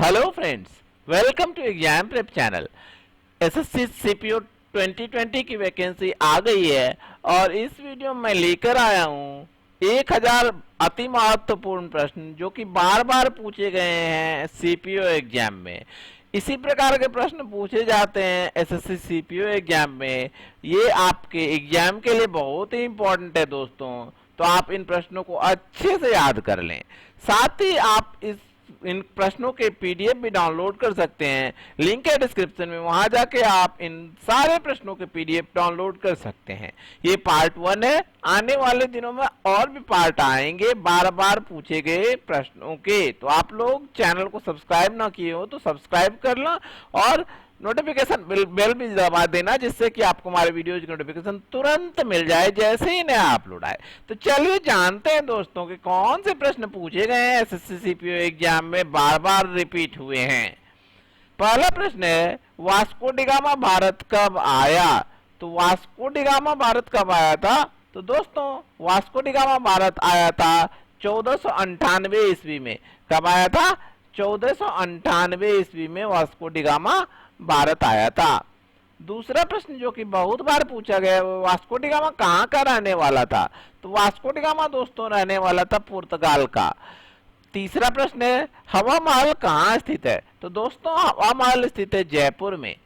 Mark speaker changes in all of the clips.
Speaker 1: Hello friends, welcome to exam prep channel. SSC CPO 2020 की vacancy आ गई है और इस वीडियो में मैं लेकर आया हूं 1000 अति महत्वपूर्ण प्रश्न जो कि बार बार पूछे गए हैं सीपीओ एग्जाम में। इसी प्रकार के प्रश्न पूछे जाते हैं एसएससी सीपीओ एग्जाम में। ये आपके एग्जाम के लिए बहुत ही इंपॉर्टेंट है दोस्तों, तो आप इन प्रश्नों को अच्छे से याद कर लें। साथ ही आप इन प्रश्नों के पीडीएफ भी डाउनलोड कर सकते हैं, लिंक है डिस्क्रिप्शन में, वहां जाके आप इन सारे प्रश्नों के पीडीएफ डाउनलोड कर सकते हैं। ये पार्ट 1 है, आने वाले दिनों में और भी पार्ट आएंगे बार बार पूछे गए प्रश्नों के। तो आप लोग चैनल को सब्सक्राइब ना किए हो तो सब्सक्राइब कर लो और नोटिफिकेशन बेल भी दबा देना, जिससे कि आपको हमारे वीडियोज की नोटिफिकेशन तुरंत मिल जाए जैसे ही नया अपलोड आए। तो चलिए जानते हैं दोस्तों कि कौन से प्रश्न पूछे गए हैं एसएससी सीपीओ एग्जाम में, बार बार रिपीट हुए हैं। पहला प्रश्न है, वास्को डी गामा भारत कब आया? तो वास्को डी गामा भारत कब आया था? तो दोस्तों वास्को डी गामा भारत आया था 1498 ईस्वी में। कब आया था? 1498 ईस्वी में वास्को डी गामा भारत आया था। दूसरा प्रश्न जो कि बहुत बार पूछा गया, वास्को डी गामा कहाँ का रहने वाला था? तो वास्को डी गामा दोस्तों रहने वाला था पुर्तगाल का। तीसरा प्रश्न है, हवा महल कहाँ स्थित है? तो दोस्तों हवा महल स्थित है जयपुर में।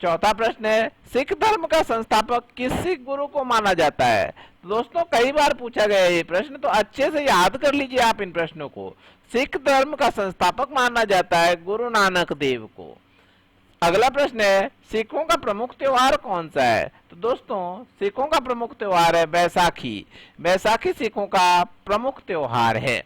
Speaker 1: चौथा प्रश्न है, सिख धर्म का संस्थापक किस सिख गुरु को माना जाता है? तो दोस्तों कई बार पूछा गया ये प्रश्न, तो अच्छे से याद कर लीजिए आप इन प्रश्नों को। सिख धर्म का संस्थापक माना जाता है गुरु नानक देव को। अगला प्रश्न है, सिखों का प्रमुख त्योहार कौन सा है? तो दोस्तों सिखों का प्रमुख त्योहार है बैसाखी। बैसाखी सिखों का प्रमुख त्योहार है।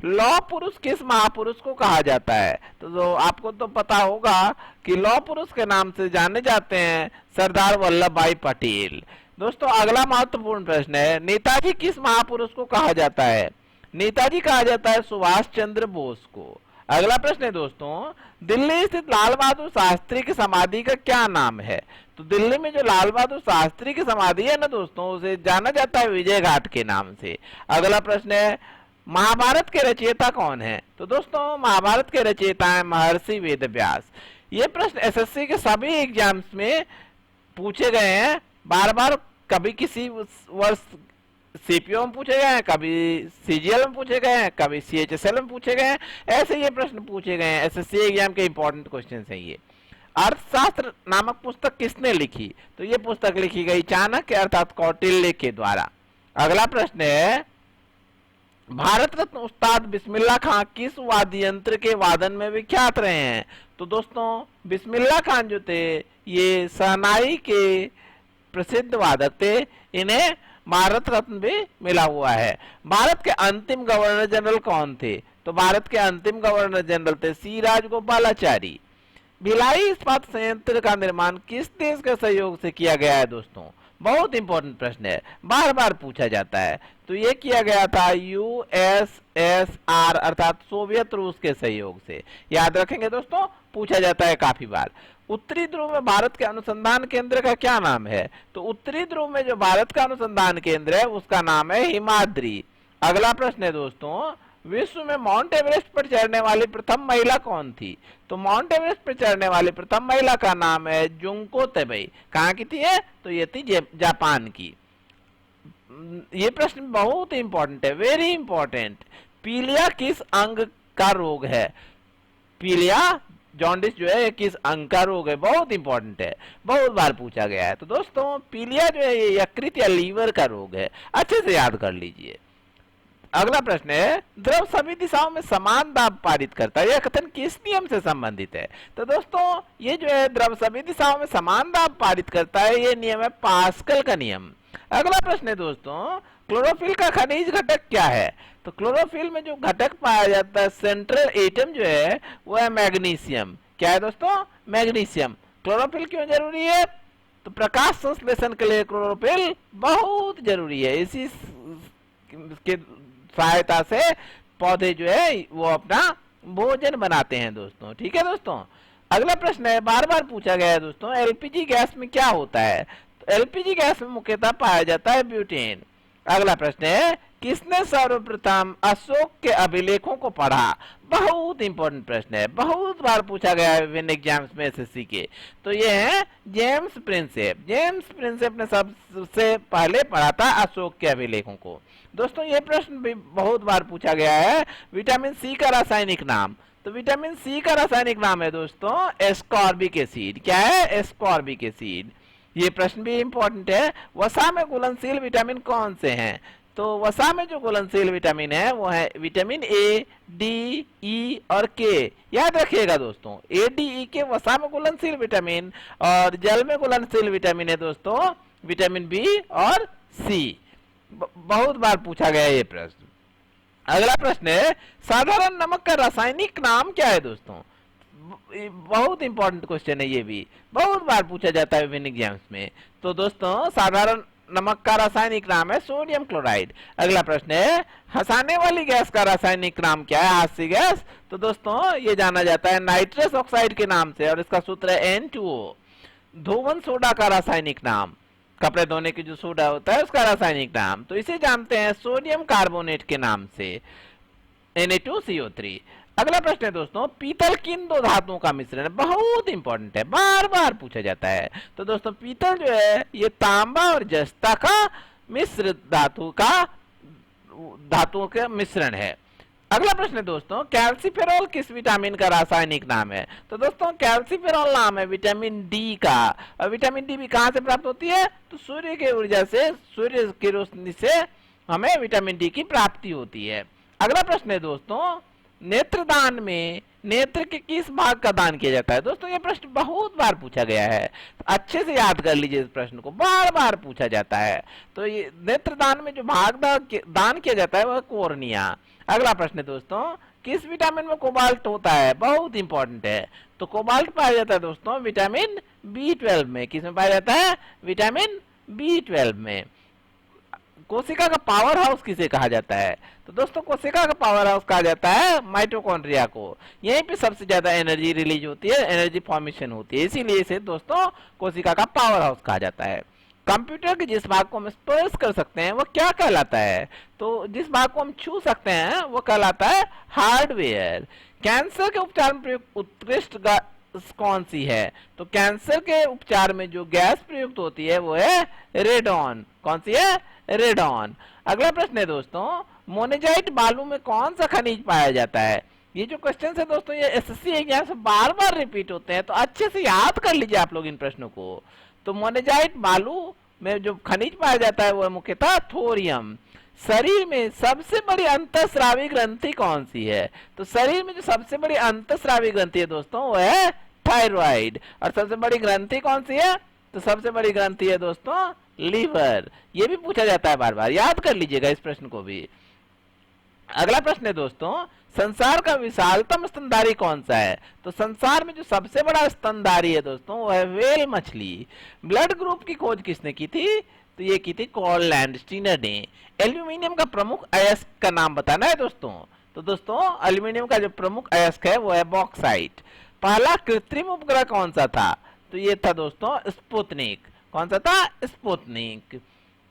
Speaker 1: लौह पुरुष किस महापुरुष को कहा जाता है? तो आपको तो पता होगा कि लौह पुरुष के नाम से जाने जाते हैं सरदार वल्लभ भाई पटेल। दोस्तों अगला महत्वपूर्ण प्रश्न है, नेताजी किस महापुरुष को कहा जाता है? नेताजी कहा जाता है सुभाष चंद्र बोस को। अगला प्रश्न है दोस्तों, दिल्ली स्थित लाल बहादुर शास्त्री की समाधि का क्या नाम है? तो दिल्ली में जो लाल बहादुर शास्त्री की समाधि है ना दोस्तों, उसे जाना जाता है विजय घाट के नाम से। अगला प्रश्न है, महाभारत के रचयिता कौन है? तो दोस्तों महाभारत के रचयिता है महर्षि वेदव्यास। ये प्रश्न एसएससी के सभी एग्जाम्स में पूछे गए हैं बार बार, कभी किसी वर्ष सीपीओ में पूछे गए हैं, कभी सीजीएल में पूछे गए हैं, कभी सीएचएसएल में पूछे गए हैं। ऐसे ये प्रश्न पूछे गए हैं, एसएससी एग्जाम के इंपॉर्टेंट क्वेश्चन है ये। अर्थशास्त्र नामक पुस्तक किसने लिखी? तो ये पुस्तक लिखी गई चाणक्य अर्थात कौटिल्य के द्वारा। अगला प्रश्न है, भारत रत्न उस्ताद बिस्मिल्लाह खां किस वाद्य यंत्र के वादन में विख्यात रहे हैं? तो दोस्तों बिस्मिल्लाह खान जो थे ये शहनाई के प्रसिद्ध वादक थे, इन्हें भारत रत्न भी मिला हुआ है। भारत के अंतिम गवर्नर जनरल कौन थे? तो भारत के अंतिम गवर्नर जनरल थे सी राजगोपालाचारी। भिलाई इस्पात संयंत्र का निर्माण किस देश के सहयोग से किया गया है? दोस्तों बहुत इंपॉर्टेंट प्रश्न है, बार बार पूछा जाता है। तो ये किया गया था यूएसएसआर अर्थात सोवियत रूस के सहयोग से। याद रखेंगे दोस्तों, पूछा जाता है काफी बार। उत्तरी ध्रुव में भारत के अनुसंधान केंद्र का क्या नाम है? तो उत्तरी ध्रुव में जो भारत का अनुसंधान केंद्र है उसका नाम है हिमाद्री। अगला प्रश्न है दोस्तों, विश्व में माउंट एवरेस्ट पर चढ़ने वाली प्रथम महिला कौन थी? तो माउंट एवरेस्ट पर चढ़ने वाली प्रथम महिला का नाम है जुंको तेबई। कहाँ की थी ये? तो ये थी जापान की। ये प्रश्न बहुत इंपॉर्टेंट है, वेरी इंपॉर्टेंट। पीलिया किस अंग का रोग है? पीलिया जॉन्डिस जो है किस अंग का रोग है? बहुत इंपॉर्टेंट है, बहुत बार पूछा गया है। तो दोस्तों पीलिया जो है ये यकृत या लीवर का रोग है, अच्छे से याद कर लीजिए। अगला प्रश्न है, द्रव सभी दिशाओं में समान दाब पारित करता है, यह कथन किस नियम से संबंधित है? तो दोस्तों ये जो है द्रव सभी दिशाओं में समान दाब पारित करता है, ये नियम है पास्कल का नियम। अगला प्रश्न है दोस्तों, क्लोरोफिल का खनिज घटक क्या है? तो क्लोरोफिल में जो घटक पाया जाता है सेंट्रल एटम जो है वो है मैग्नीशियम। क्या है दोस्तों? मैग्नीशियम। क्लोरोफिल क्यों जरूरी है? तो प्रकाश संश्लेषण के लिए क्लोरोफिल बहुत जरूरी है, इसी के सहायता से पौधे जो है वो अपना भोजन बनाते हैं दोस्तों। ठीक है दोस्तों। अगला प्रश्न है, बार बार पूछा गया है दोस्तों, एलपीजी गैस में क्या होता है? तो एलपीजी गैस में मुख्यतः पाया जाता है ब्यूटेन। अगला प्रश्न है, किसने सर्वप्रथम अशोक के अभिलेखों को पढ़ा? बहुत इंपॉर्टेंट प्रश्न है, बहुत बार पूछा गया है विभिन्न एग्जाम्स में एसएससी के। तो ये है जेम्स प्रिंसेप। जेम्स प्रिंसेप ने सबसे पहले पढ़ा था अशोक के अभिलेखों को। दोस्तों ये प्रश्न भी बहुत बार पूछा गया है, विटामिन सी का रासायनिक नाम। तो विटामिन सी का रासायनिक नाम है दोस्तों एस्कॉर्बिक एसिड। क्या है? Ascorbic acid. ये प्रश्न भी इंपॉर्टेंट है, वसा में घुलनशील विटामिन कौन से हैं? तो वसा में जो घुलनशील विटामिन है वो है विटामिन ए, डी, ई और के। याद रखिएगा दोस्तों, ए, डी, ई के वसा में घुलनशील विटामिन, और जल में घुलनशील विटामिन है दोस्तों विटामिन बी और सी। बहुत बार पूछा गया ये प्रश्न। अगला प्रश्न है, साधारण नमक का रासायनिक नाम क्या है? दोस्तों बहुत इंपॉर्टेंट क्वेश्चन है, ये भी बहुत बार पूछा जाता है विभिन्न एग्जाम्स में। तो दोस्तों साधारण नमक का रासायनिक नाम है सोडियम क्लोराइड। अगला प्रश्न है, हंसाने वाली गैस का रासायनिक नाम क्या है? हास्य गैस। तो दोस्तों ये जाना जाता है नाइट्रस ऑक्साइड के नाम से, और इसका सूत्र है N2O। धोवन सोडा का रासायनिक नाम, कपड़े धोने की जो सोडा होता है उसका रासायनिक नाम, तो इसे जानते हैं सोडियम कार्बोनेट के नाम से, Na2CO3। अगला प्रश्न है दोस्तों, पीतल किन दो धातुओं का मिश्रण है? बहुत इंपॉर्टेंट है, बार बार पूछा जाता है। तो दोस्तों पीतल जो है ये तांबा और जस्ता का मिश्र धातुओं का मिश्रण है। अगला प्रश्न है दोस्तों, कैल्सीफेरॉल किस विटामिन का रासायनिक नाम है? तो दोस्तों कैल्सीफेरॉल नाम है विटामिन डी का। और विटामिन डी भी कहां से प्राप्त होती है? तो सूर्य की ऊर्जा से, सूर्य की रोशनी से हमें विटामिन डी की प्राप्ति होती है। अगला प्रश्न है दोस्तों, नेत्रदान में नेत्र के किस भाग का दान किया जाता है? दोस्तों ये प्रश्न बहुत बार पूछा गया है, तो अच्छे से याद कर लीजिए, इस प्रश्न को बार बार पूछा जाता है। तो ये नेत्रदान में जो भाग दान किया जाता है वह कोर्निया। अगला प्रश्न है दोस्तों, किस विटामिन में कोबाल्ट होता है? बहुत इंपॉर्टेंट है। तो कोबाल्ट पाया जाता है दोस्तों विटामिन B12 में। किस में पाया जाता है? विटामिन B12 में। कोशिका का पावर हाउस किसे कहा जाता है? तो दोस्तों कोशिका का पावर हाउस कहा जाता है माइटोकॉन्ड्रिया को। यहीं पे सबसे ज्यादा एनर्जी रिलीज होती है, एनर्जी फॉर्मेशन होती है, इसीलिए इसे दोस्तों कोशिका का पावर हाउस कहा जाता है। कंप्यूटर के जिस भाग को हम स्पर्श कर सकते हैं वो क्या कहलाता है? तो जिस भाग को हम छू सकते हैं वो कहलाता है हार्डवेयर। कैंसर के उपचार में प्रयुक्त उत्कृष्ट गैस कौन सी है? तो कैंसर के उपचार में जो गैस प्रयुक्त होती है वो है रेडॉन। कौन सी है? रेडॉन। अगला प्रश्न है दोस्तों, मोनेजाइट बालू में कौन सा खनिज पाया जाता है? ये जो क्वेश्चन है दोस्तों ये एसएससी एग्जाम से बार बार रिपीट होते हैं, तो अच्छे से याद कर लीजिए आप लोग इन प्रश्नों को। तो मोनेजाइट बालू में जो खनिज पाया जाता है वो है मुख्यतः थोरियम। शरीर में सबसे बड़ी अंतःस्रावी ग्रंथि कौन सी है? तो शरीर में जो सबसे बड़ी अंतःस्रावी ग्रंथि है दोस्तों वो है थायराइड। और सबसे बड़ी ग्रंथि कौन सी है? तो सबसे बड़ी ग्रंथि है दोस्तों लीवर। ये भी पूछा जाता है बार बार, याद कर लीजिएगा इस प्रश्न को भी। अगला प्रश्न है दोस्तों, संसार का विशालतम स्तनधारी कौन सा है? तो संसार में जो सबसे बड़ा स्तनधारी है दोस्तों वो है व्हेल मछली। ब्लड ग्रुप की खोज किसने की थी? तो ये की थी कार्ल लैंडस्टीनर ने। एल्यूमिनियम का प्रमुख अयस्क का नाम बताना है दोस्तों। तो दोस्तों एल्यूमिनियम का जो प्रमुख अयस्क है वो है बॉक्साइट। पहला कृत्रिम उपग्रह कौन सा था? तो ये था दोस्तों स्पुतनिक। कौन सा था? स्पुतनिक।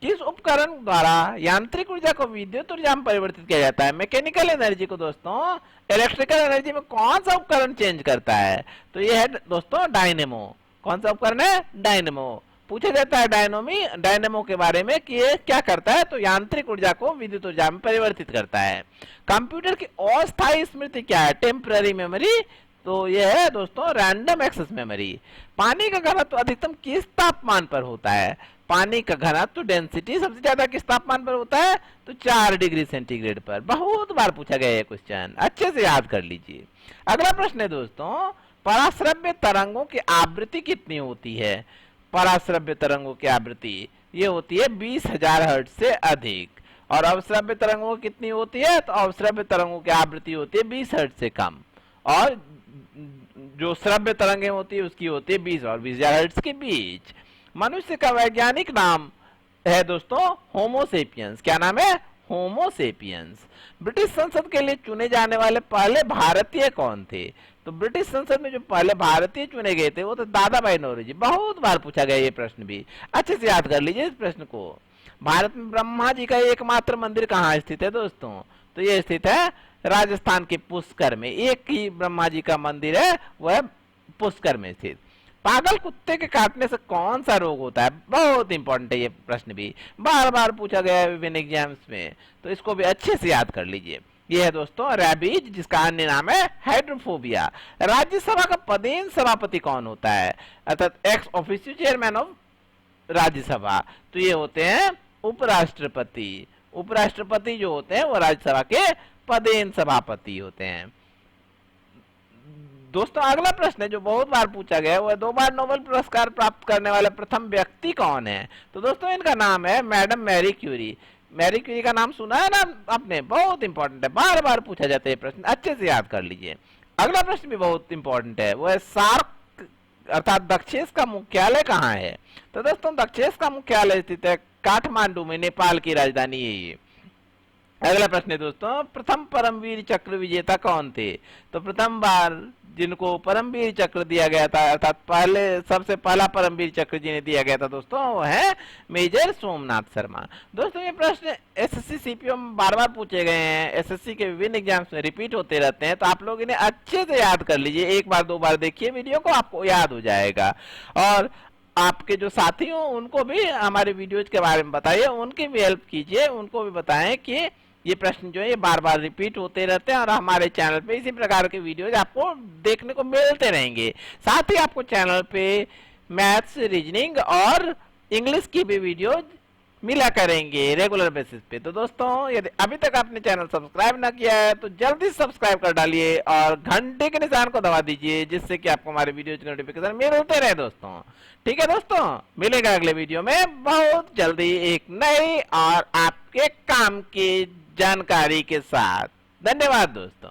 Speaker 1: किस उपकरण द्वारा यांत्रिक ऊर्जा को विद्युत ऊर्जा में परिवर्तित किया जाता है? मैकेनिकल एनर्जी को दोस्तों इलेक्ट्रिकल एनर्जी में कौन सा उपकरण चेंज करता है? तो ये है दोस्तों डायनेमो। कौन सा उपकरण है? डायनेमो। पूछा जाता है डायनेमो के बारे में कि ये क्या करता है? तो यांत्रिक ऊर्जा को विद्युत ऊर्जा में परिवर्तित करता है। कंप्यूटर की अस्थायी स्मृति क्या है? Temporary memory. तो ये है दोस्तों रैंडम एक्सेस मेमोरी। पानी का घनत्व अधिकतम किस तापमान पर होता है? पानी का घनत्व डेंसिटी सबसे ज्यादा किस तापमान पर होता है? तो 4 डिग्री सेंटीग्रेड पर। बहुत बार पूछा गया है क्वेश्चन, अच्छे से याद कर लीजिए। अगला प्रश्न है दोस्तों, पराश्रव्य तरंगों की आवृत्ति कितनी होती है? पराश्रव्य तरंगों की आवृत्ति ये होती है 20,000 हर्ट्ज से अधिक। और अवश्रव्य तरंगों की कितनी होती है? तो अवश्रव्य तरंगों की आवृत्ति होती है 20 हर्ट्ज से कम। और जो श्रव्य तरंगें होती है उसकी होती है 20 और 20,000 हर्ट्ज के बीच। मनुष्य का वैज्ञानिक नाम है दोस्तों होमोसेपियंस। क्या नाम है? होमोसेपियंस। ब्रिटिश संसद के लिए चुने जाने वाले पहले भारतीय कौन थे? तो ब्रिटिश संसद में जो पहले भारतीय चुने गए थे वो तो दादा भाई नौरोजी। बहुत बार पूछा गया ये प्रश्न भी, अच्छे से याद कर लीजिए इस प्रश्न को। भारत में ब्रह्मा जी का एकमात्र मंदिर कहाँ स्थित है दोस्तों? तो ये स्थित है राजस्थान के पुष्कर में। एक ही ब्रह्मा जी का मंदिर है, वह पुष्कर में स्थित। पागल कुत्ते के काटने से कौन सा रोग होता है? बहुत इंपॉर्टेंट है ये प्रश्न, भी बार बार पूछा गया है विभिन्न एग्जाम्स में, तो इसको भी अच्छे से याद कर लीजिए। ये है दोस्तों रैबीज, जिसका अन्य नाम है हाइड्रोफोबिया। राज्यसभा का पदेन सभापति कौन होता है? अर्थात ex officio chairman of Rajya Sabha, तो ये होते हैं उपराष्ट्रपति। उपराष्ट्रपति जो होते हैं वो राज्यसभा के पदेन सभापति होते हैं। दोस्तों अगला प्रश्न है जो बहुत बार पूछा गया है, वो 2 बार नोबेल पुरस्कार प्राप्त करने वाले प्रथम व्यक्ति कौन है? तो दोस्तों इनका नाम है madam Marie Curie. Marie Curie का नाम सुना है ना आपने? बहुत इंपॉर्टेंट है, बार बार पूछा जाता है प्रश्न, अच्छे से याद कर लीजिए। अगला प्रश्न भी बहुत इंपॉर्टेंट है, वो है सार्क अर्थात दक्षेश का मुख्यालय कहाँ है? तो दोस्तों दक्षेश का मुख्यालय स्थित है काठमांडू में, नेपाल की राजधानी है ये। अगला प्रश्न है दोस्तों, प्रथम परमवीर चक्र विजेता कौन थे? तो प्रथम बार जिनको परमवीर चक्र दिया गया था, अर्थात पहले सबसे पहला परमवीर चक्र जिन्हें दिया गया था दोस्तों, वो है मेजर सोमनाथ शर्मा। दोस्तों ये प्रश्न एसएससी सीपीओ में बार बार पूछे गए हैं, एसएससी के विभिन्न एग्जाम्स में रिपीट होते रहते हैं, तो आप लोग इन्हें अच्छे से याद कर लीजिए। 1 बार 2 बार देखिए वीडियो को, आपको याद हो जाएगा। और आपके जो साथी हो उनको भी हमारे वीडियोज के बारे में बताइए, उनकी भी हेल्प कीजिए, उनको भी बताएं कि ये प्रश्न जो है ये बार बार रिपीट होते रहते हैं और हमारे चैनल पे इसी प्रकार के वीडियोज आपको देखने को मिलते रहेंगे। साथ ही आपको चैनल पे मैथ्स, रीजनिंग और इंग्लिश की भी वीडियोज मिला करेंगे रेगुलर बेसिस पे। तो दोस्तों यदि अभी तक आपने चैनल सब्सक्राइब ना किया है तो जल्दी सब्सक्राइब कर डालिए और घंटे के निशान को दबा दीजिए, जिससे कि आपको हमारे वीडियो की नोटिफिकेशन मिलते रहे दोस्तों। ठीक है दोस्तों, मिलेगा अगले वीडियो में बहुत जल्दी एक नई और आपके काम की जानकारी के साथ। धन्यवाद दोस्तों।